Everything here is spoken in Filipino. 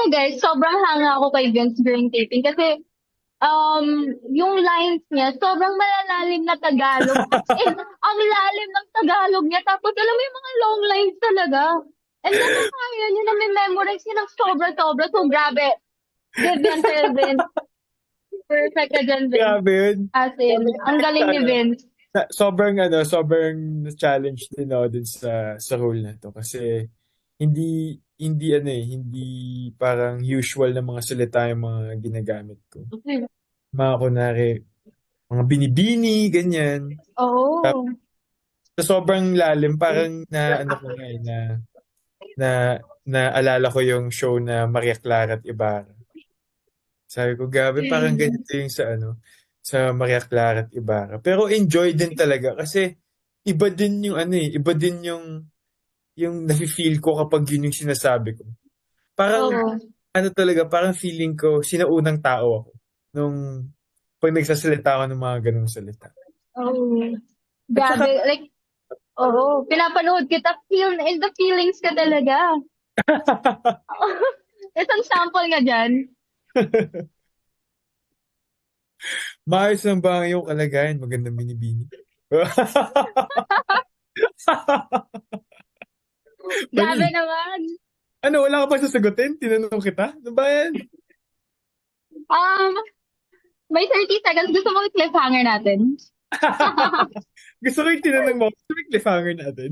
niyo guys, sobrang hanga ako kay Vince during taping kasi yung lines niya, sobrang malalalim na Tagalog. As in, ang lalim ng Tagalog niya. Tapos alam mo yung mga long lines talaga. And then kaya niya na may memorize niya ng sobra-sobra. So grabe. Give yan sa'yo, Vince. Perfect ka dyan, Vince. Grabe yun. As in, ang galing ni Ano, Vince. sobrang challenge din ako dun sa role na to kasi hindi parang usual na mga salita yung mga ginagamit ko. Mga kunwari, mga binibini, ganyan. Oo. Sa sobrang lalim, parang na ano ko nga na naalala ko yung show na Maria Clara at Ibarra. Sabi ko, gabi, parang ganito yung sa Maria Clara at Ibarra. Pero enjoy din talaga kasi iba din yung iba din yung nafe-feel ko kapag yun yung sinasabi ko. Parang Oo. talaga, parang feeling ko sinaunang tao ako nung pag nagsasalita ako ng mga ganung salita. Oo. At saka, Grabe. Like, oo. Pinapanood kita. Feel in the feelings ka talaga. Isang sample nga dyan. maayos lang ba ang iyong kalagayan? Magandang binibini. Grabe Bali. naman. Ano, wala ka pa sasagutin? Tinanong kita? Ano ba yan? Um, may 30 seconds. Gusto mo i-cliffhanger natin? Gusto ko yung tinanong mo. Gusto ko yung cliffhanger natin.